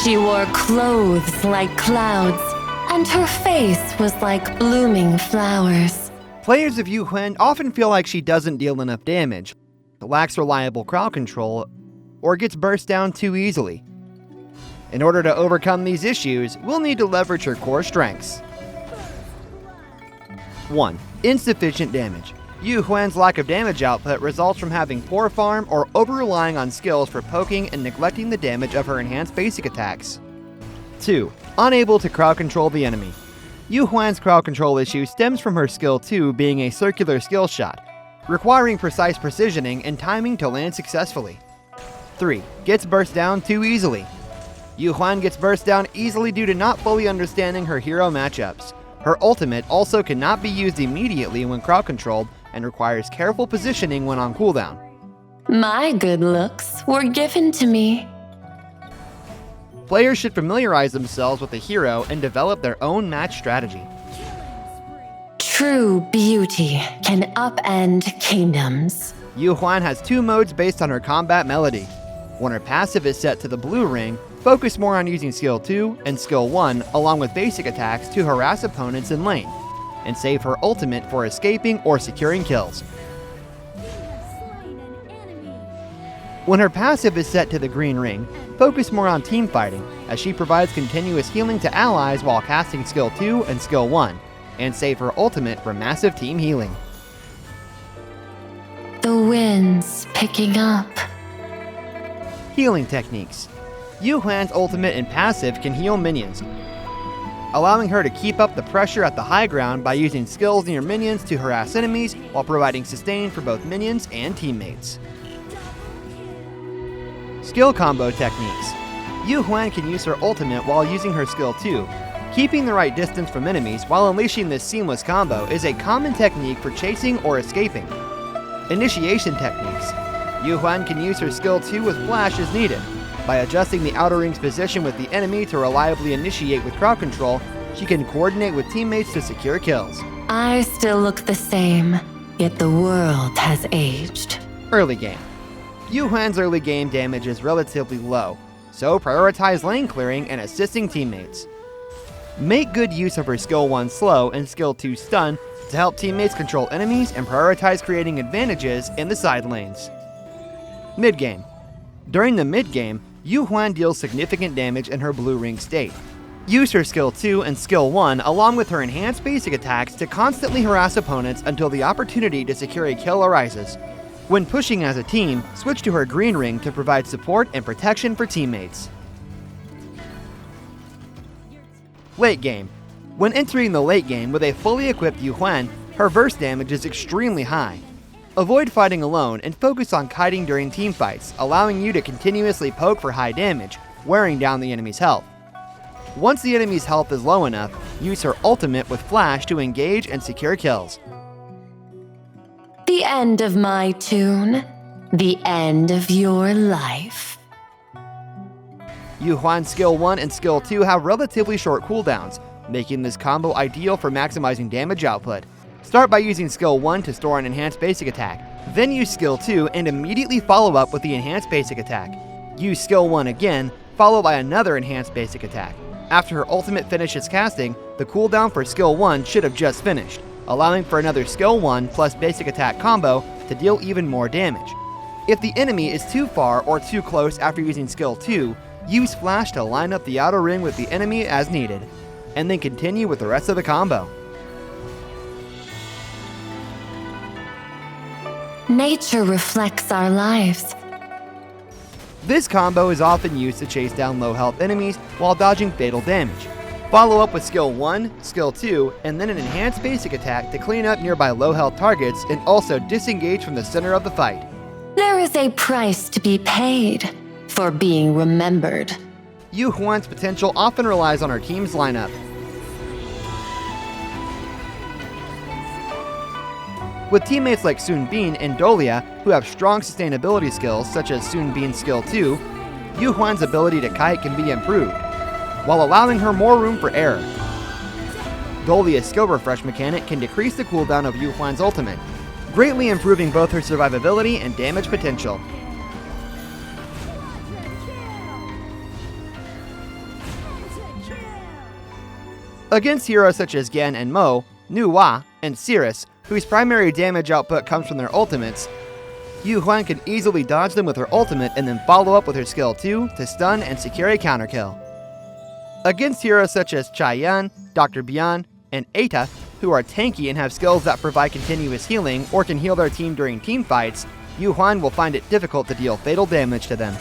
She wore clothes like clouds, and her face was like blooming flowers. Players of Yu Huan often feel like she doesn't deal enough damage, lacks reliable crowd control, or gets burst down too easily. In order to overcome these issues, we'll need to leverage her core strengths. 1. Insufficient damage. Yu Huan's lack of damage output results from having poor farm or over-relying on skills for poking and neglecting the damage of her enhanced basic attacks. 2. Unable to crowd control the enemy. Yu Huan's crowd control issue stems from her skill 2 being a circular skill shot, requiring precise precisioning and timing to land successfully. 3. Gets burst down too easily. Yu Huan gets burst down easily due to not fully understanding her hero matchups. Her ultimate also cannot be used immediately when crowd controlled and requires careful positioning when on cooldown. My good looks were given to me. Players should familiarize themselves with the hero and develop their own match strategy. True beauty can upend kingdoms. Yu Huan has 2 modes based on her combat melody. When her passive is set to the blue ring, focus more on using skill 2 and skill 1 along with basic attacks to harass opponents in lane, and save her ultimate for escaping or securing kills. When her passive is set to the green ring, focus more on team fighting, as she provides continuous healing to allies while casting skill 2 and skill 1, and save her ultimate for massive team healing. The wind's picking up. Healing techniques. Yu Huan's ultimate and passive can heal minions, allowing her to keep up the pressure at the high ground by using skills near minions to harass enemies while providing sustain for both minions and teammates. Skill combo techniques. Yu Huan can use her ultimate while using her skill 2. Keeping the right distance from enemies while unleashing this seamless combo is a common technique for chasing or escaping. Initiation techniques. Yu Huan can use her skill 2 with flash as needed. By adjusting the outer ring's position with the enemy to reliably initiate with crowd control, she can coordinate with teammates to secure kills. I still look the same, yet the world has aged. Early game. Yu Huan's early game damage is relatively low, so prioritize lane clearing and assisting teammates. Make good use of her skill 1 slow and skill 2 stun to help teammates control enemies and prioritize creating advantages in the side lanes. Mid-game. During the mid-game, Yu Huan deals significant damage in her blue ring state. Use her skill 2 and skill 1 along with her enhanced basic attacks to constantly harass opponents until the opportunity to secure a kill arises. When pushing as a team, switch to her green ring to provide support and protection for teammates. Late game. When entering the late game with a fully equipped Yu Huan, her burst damage is extremely high. Avoid fighting alone and focus on kiting during team fights, allowing you to continuously poke for high damage, wearing down the enemy's health. Once the enemy's health is low enough, use her ultimate with flash to engage and secure kills. The end of my tune, the end of your life. Yu Huan's skill 1 and skill 2 have relatively short cooldowns, making this combo ideal for maximizing damage output. Start by using skill 1 to store an enhanced basic attack, then use skill 2 and immediately follow up with the enhanced basic attack. Use skill 1 again, followed by another enhanced basic attack. After her ultimate finishes casting, the cooldown for skill 1 should have just finished, allowing for another skill 1 plus basic attack combo to deal even more damage. If the enemy is too far or too close after using skill 2, use flash to line up the outer ring with the enemy as needed, and then continue with the rest of the combo. Nature reflects our lives. This combo is often used to chase down low health enemies while dodging fatal damage. Follow up with skill 1, skill 2, and then an enhanced basic attack to clean up nearby low health targets and also disengage from the center of the fight. There is a price to be paid for being remembered. Yu Huan's potential often relies on her team's lineup. With teammates like Sun Bin and Dolia, who have strong sustainability skills such as Sun Bin's skill 2, Yu Huan's ability to kite can be improved, while allowing her more room for error. Dolia's skill refresh mechanic can decrease the cooldown of Yu Huan's ultimate, greatly improving both her survivability and damage potential. Against heroes such as Gen and Mo, Nu-Wa, and Cirrus, whose primary damage output comes from their ultimates, Yu Huan can easily dodge them with her ultimate and then follow up with her skill 2 to stun and secure a counter kill. Against heroes such as Chai-Yan, Dr. Bian, and Eta, who are tanky and have skills that provide continuous healing or can heal their team during team fights, Yu Huan will find it difficult to deal fatal damage to them.